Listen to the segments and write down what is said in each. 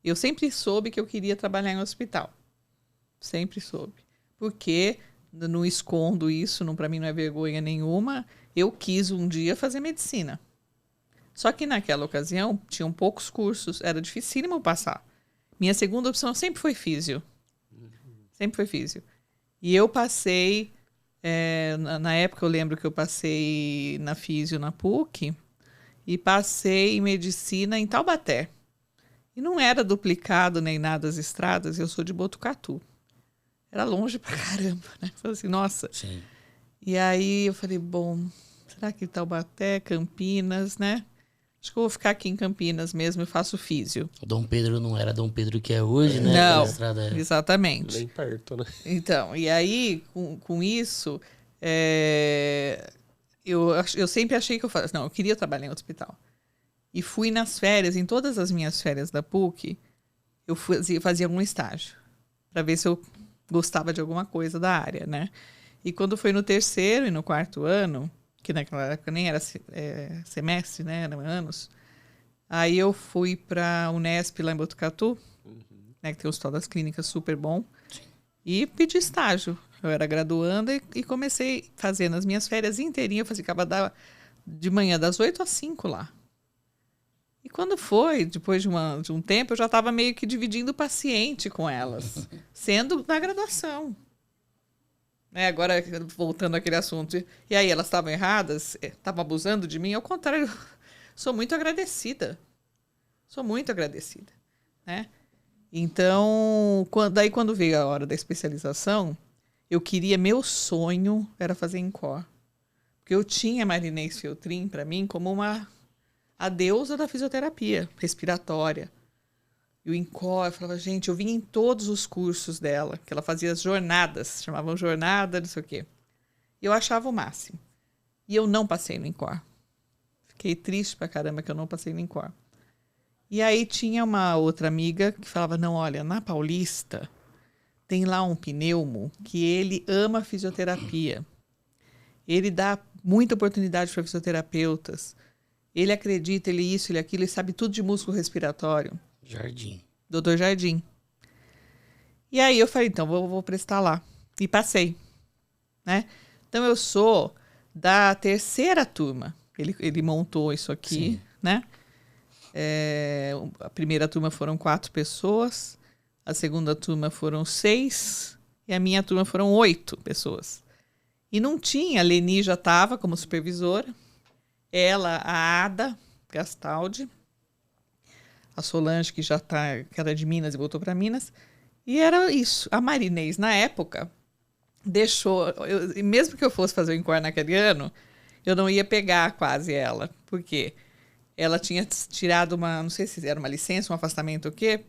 Eu sempre soube que eu queria trabalhar em hospital. Sempre soube. Porque, não escondo isso, para mim não é vergonha nenhuma, eu quis um dia fazer medicina. Só que naquela ocasião, tinham poucos cursos, era dificílimo passar. Minha segunda opção sempre foi físio. Sempre foi físio. E eu passei, na época eu lembro que eu passei na físio na PUC e passei em medicina em Taubaté. E não era duplicado nem nada as estradas, eu sou de Botucatu. Era longe pra caramba, né? Falei assim, nossa. Sim. E aí eu falei, bom, será que Taubaté, Campinas, né? Acho que eu vou ficar aqui em Campinas mesmo, eu faço físio. O Dom Pedro não era Dom Pedro que é hoje, né? Não, Estrada... exatamente. Nem perto, né? Então, e aí, com isso, eu sempre achei que eu fazia... Não, eu queria trabalhar em hospital. E fui nas férias, em todas as minhas férias da PUC, eu fazia algum estágio, para ver se eu gostava de alguma coisa da área, né? E quando foi no terceiro e no quarto ano, que naquela época nem era semestre, né? Eram anos. Aí eu fui para a Unesp lá em Botucatu, né, que tem o Hospital das Clínicas super bom, e pedi estágio. Eu era graduanda e comecei a fazer nas minhas férias inteirinhas, eu ficava de manhã das 8 às 5 lá. E quando foi, depois de um tempo, eu já estava meio que dividindo o paciente com elas, sendo na graduação. Agora, voltando àquele assunto. E aí, elas estavam erradas? Estavam abusando de mim? Ao contrário, sou muito agradecida. Sou muito agradecida. Né? Então, quando veio a hora da especialização, meu sonho era fazer INCOR. Porque eu tinha a Marinês Feltrin, para mim, como a deusa da fisioterapia respiratória. E o INCOR, eu falava, gente, eu vim em todos os cursos dela, que ela fazia as jornadas, chamavam jornada, não sei o quê. E eu achava o máximo. E eu não passei no INCOR. Fiquei triste pra caramba que eu não passei no INCOR. E aí tinha uma outra amiga que falava, não, olha, na Paulista tem lá um pneumo que ele ama fisioterapia. Ele dá muita oportunidade para fisioterapeutas. Ele acredita, ele isso, ele aquilo, ele sabe tudo de músculo respiratório. Jardim. Doutor Jardim. E aí eu falei, então, vou prestar lá. E passei. Né? Então eu sou da terceira turma. Ele montou isso aqui, né? A primeira turma foram 4 pessoas, a segunda turma foram 6 e a minha turma foram 8 pessoas. E não tinha, a Leni já estava como supervisora, ela, a Ada Gastaldi, a Solange, que era de Minas e voltou para Minas, e era isso. A Marinês, na época, deixou, mesmo que eu fosse fazer o INCOR naquele ano, eu não ia pegar quase ela, porque ela tinha tirado não sei se era uma licença, um afastamento, o quê,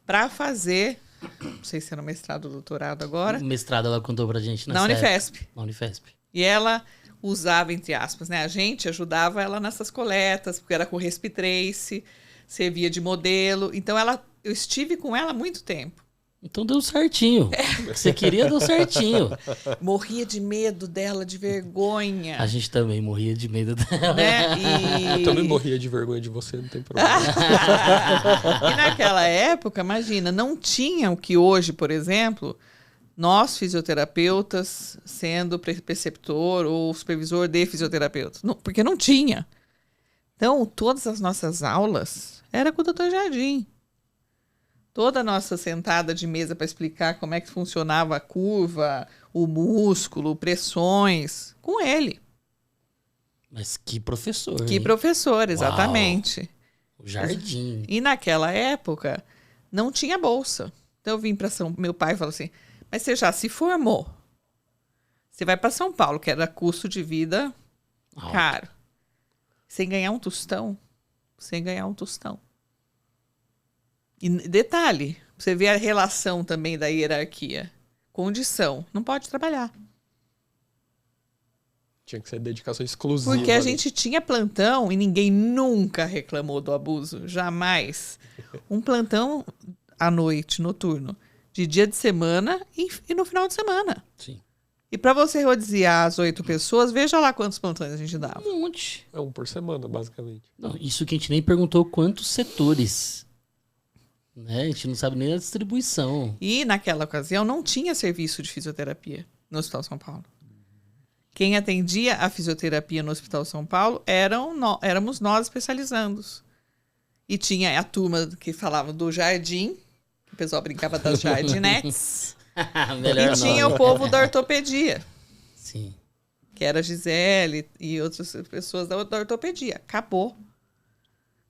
para fazer, não sei se era um mestrado ou doutorado agora. O mestrado ela contou pra gente na Unifesp. Época. Na Unifesp. E ela usava, entre aspas, né? A gente ajudava ela nessas coletas, porque era com Respitrace, servia de modelo. Então, eu estive com ela há muito tempo. Então deu certinho. Você queria, deu certinho. Morria de medo dela, de vergonha. A gente também morria de medo dela. Né? Eu também morria de vergonha de você, não tem problema. E naquela época, imagina, não tinha o que hoje, por exemplo, nós fisioterapeutas sendo preceptor ou supervisor de fisioterapeutas. Não, porque não tinha. Então, todas as nossas aulas eram com o Dr. Jardim. Toda a nossa sentada de mesa para explicar como é que funcionava a curva, o músculo, pressões, com ele. Mas que professor. Que hein? professor, exatamente. Uau. O Jardim. E naquela época, não tinha bolsa. Então eu vim para meu pai falou assim, mas você já se formou. Você vai para São Paulo, que era custo de vida caro. Sem ganhar um tostão. Sem ganhar um tostão. E detalhe, você vê a relação também da hierarquia. Condição, não pode trabalhar. Tinha que ser dedicação exclusiva. Porque a gente tinha plantão e ninguém nunca reclamou do abuso. Jamais. Um plantão à noite, noturno, de dia de semana e no final de semana. Sim. E para você rodear as 8 pessoas, veja lá quantos plantões a gente dava. Um monte. É 1 por semana, basicamente. Não, isso que a gente nem perguntou quantos setores. Né? A gente não sabe nem a distribuição. E naquela ocasião não tinha serviço de fisioterapia no Hospital São Paulo. Quem atendia a fisioterapia no Hospital São Paulo éramos nós especializandos. E tinha a turma que falava do jardim, que o pessoal brincava das jardinetes. Melhor E tinha nome. o povo da ortopedia, Sim. que era a Gisele e outras pessoas da ortopedia. Acabou.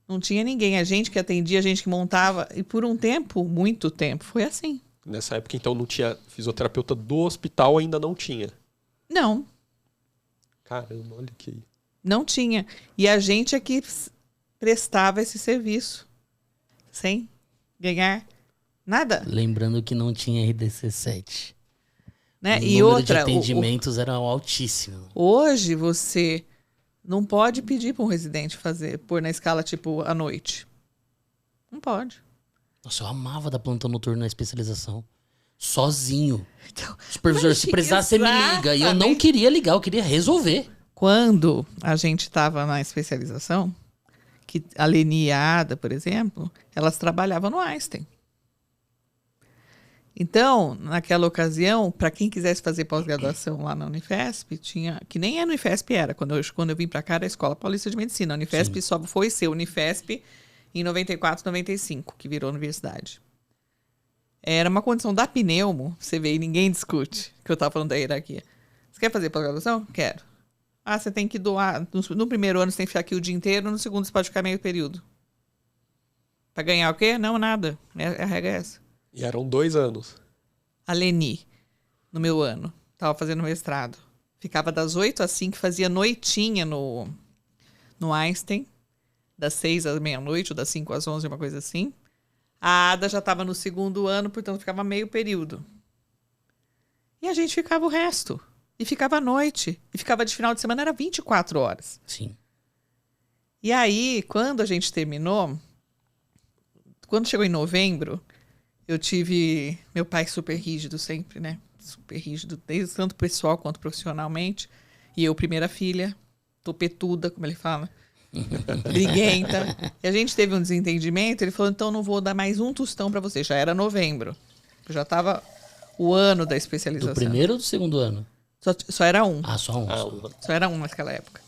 Não tinha ninguém. A gente que atendia, a gente que montava. E por um tempo, muito tempo, foi assim. Nessa época, então, não tinha fisioterapeuta do hospital, ainda não tinha. Não, Caramba, olha que... não tinha. E a gente é que prestava esse serviço. Sem ganhar nada. Lembrando que não tinha RDC7. Né? O E número outra, de atendimentos era altíssimo. hoje você não pode pedir para um residente pôr na escala tipo à noite. Não pode. Nossa, eu amava dar plantão noturno na especialização. Sozinho. Então, Supervisor, mas se precisar, você me liga. E eu não exatamente. queria ligar, eu queria resolver. Quando a gente estava na especialização, que a Leni e a Ada, por exemplo, elas trabalhavam no Einstein. Então, naquela ocasião, para quem quisesse fazer pós-graduação lá na Unifesp, tinha, que nem a Unifesp era, quando eu vim para cá era a Escola Paulista de Medicina. A Unifesp só foi ser Unifesp em 94, 95, que virou universidade. Era uma condição da pneumo, você vê, e ninguém discute, que eu estava falando da hierarquia. Você quer fazer pós-graduação? Quero. Ah, você tem que doar, no primeiro ano você tem que ficar aqui o dia inteiro, no segundo você pode ficar meio período. Para ganhar o quê? Não, nada. A regra é essa. E eram 2 anos. A Leni, no meu ano, estava fazendo mestrado. Ficava das 8 às 5, fazia noitinha no Einstein, das 6 à meia-noite, ou das 5 às 11, uma coisa assim. A Ada já estava no segundo ano, portanto ficava meio período. E a gente ficava o resto. E ficava à noite. E ficava de final de semana, era 24 horas. Sim. E aí, quando a gente terminou, quando chegou em novembro, eu tive meu pai super rígido sempre, né? Super rígido, desde tanto pessoal quanto profissionalmente. E eu, primeira filha, topetuda, como ele fala. Briguenta. E a gente teve um desentendimento, ele falou, então não vou dar mais um tostão para você. Já era novembro. Já estava o ano da especialização. Do primeiro ou do segundo ano? Só era um. Ah, só um. Só era um naquela época.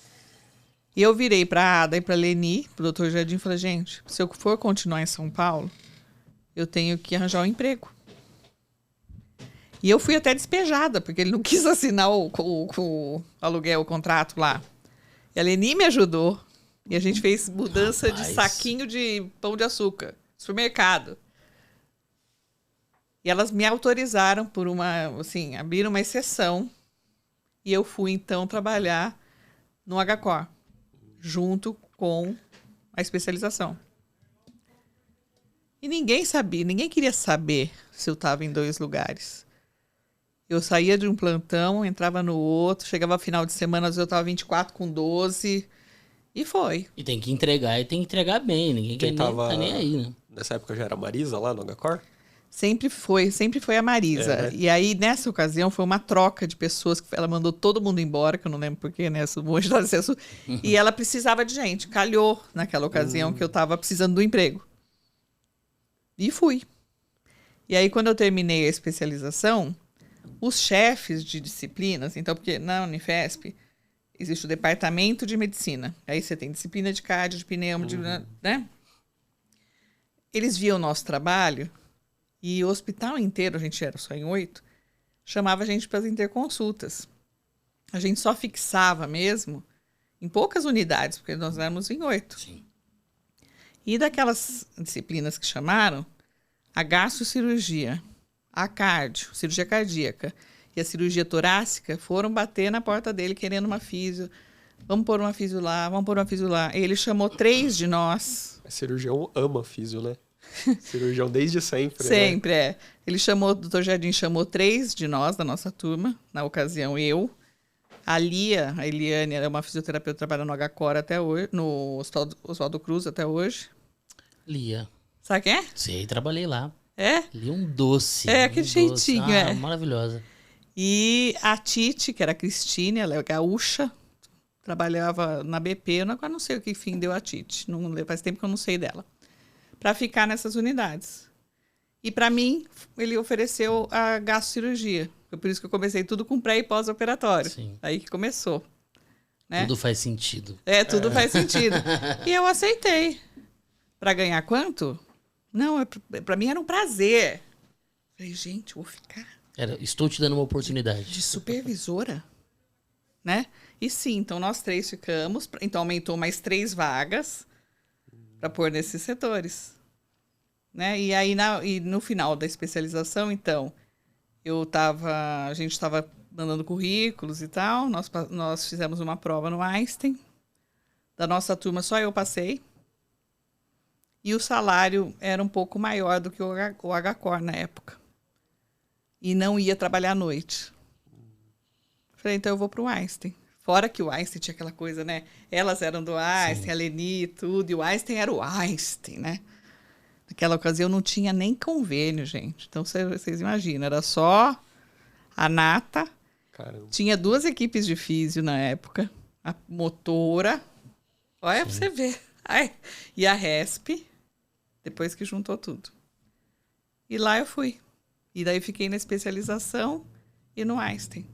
E eu virei pra Ada e pra Leni, pro Dr. Jardim, e falei, gente, se eu for continuar em São Paulo, eu tenho que arranjar um emprego. E eu fui até despejada, porque ele não quis assinar o aluguel, o contrato lá. E a Leni me ajudou. E a gente fez mudança de saquinho de pão de açúcar. Supermercado. E elas me autorizaram por assim, abriram uma exceção. E eu fui, então, trabalhar no HCOR, junto com a especialização. E ninguém sabia, ninguém queria saber se eu estava em 2 lugares. Eu saía de um plantão, entrava no outro, chegava final de semana, às vezes eu estava 24 com 12, e foi. E tem que entregar, e tem que entregar bem. Ninguém Quem tava... tá nem aí, né? Nessa época já era a Marisa lá no HCOR? Sempre foi a Marisa. É, né? E aí, nessa ocasião, foi uma troca de pessoas, que ela mandou todo mundo embora, que eu não lembro porquê, né? Um monte de acesso. E ela precisava de gente. Calhou naquela ocasião que eu estava precisando do emprego. E fui. E aí, quando eu terminei a especialização, os chefes de disciplinas, então, porque na Unifesp existe o departamento de medicina. Aí você tem disciplina de cardio, de pneumo, né? Eles viam o nosso trabalho e o hospital inteiro, a gente era só em 8, chamava a gente para as interconsultas. A gente só fixava mesmo em poucas unidades, porque nós éramos em 8. Sim. E daquelas disciplinas que chamaram, a gastrocirurgia, a cardio, cirurgia cardíaca e a cirurgia torácica foram bater na porta dele querendo uma físio. Vamos pôr uma físio lá, vamos pôr uma físio lá. E ele chamou 3 de nós. A cirurgião ama físio, né? Cirurgião desde sempre. Sempre, né? Ele chamou, o Dr. Jardim chamou 3 de nós, da nossa turma, na ocasião eu. A Lia, a Eliane, ela é uma fisioterapeuta, trabalha no HCOR até hoje, no Oswaldo Cruz até hoje. Lia. Sabe quem é? Sei, trabalhei lá. É? Lia um doce. É, aquele jeitinho, é. Maravilhosa. E a Titi, que era a Cristine, ela é gaúcha, trabalhava na BP, eu agora não sei o que fim deu a Titi, não, faz tempo que eu não sei dela. para ficar nessas unidades. E para mim, ele ofereceu a gastrocirurgia. Foi por isso que eu comecei tudo com pré e pós-operatório. Sim. Aí que começou. Né? Tudo faz sentido. Tudo faz sentido. E eu aceitei. Para ganhar quanto? Não, para mim era um prazer. Falei, gente, eu vou ficar Estou te dando uma oportunidade. de supervisora, né? E sim, então nós 3 ficamos. Então aumentou mais 3 vagas para pôr nesses setores. Né? E aí, no final da especialização, então, a gente estava mandando currículos e tal, nós fizemos uma prova no Einstein, da nossa turma só eu passei, e o salário era um pouco maior do que o HCOR na época, e não ia trabalhar à noite. Falei, então eu vou para o Einstein. Fora que o Einstein tinha aquela coisa, né? Elas eram do Einstein, a Leni e tudo, e o Einstein era o Einstein, né? Naquela ocasião não tinha nem convênio, gente. Então, vocês imaginam, era só a Nata. Caramba. Tinha 2 equipes de físio na época. A motora. Olha pra você ver. E a RESP, depois que juntou tudo. E lá eu fui. E daí fiquei na especialização e no Einstein.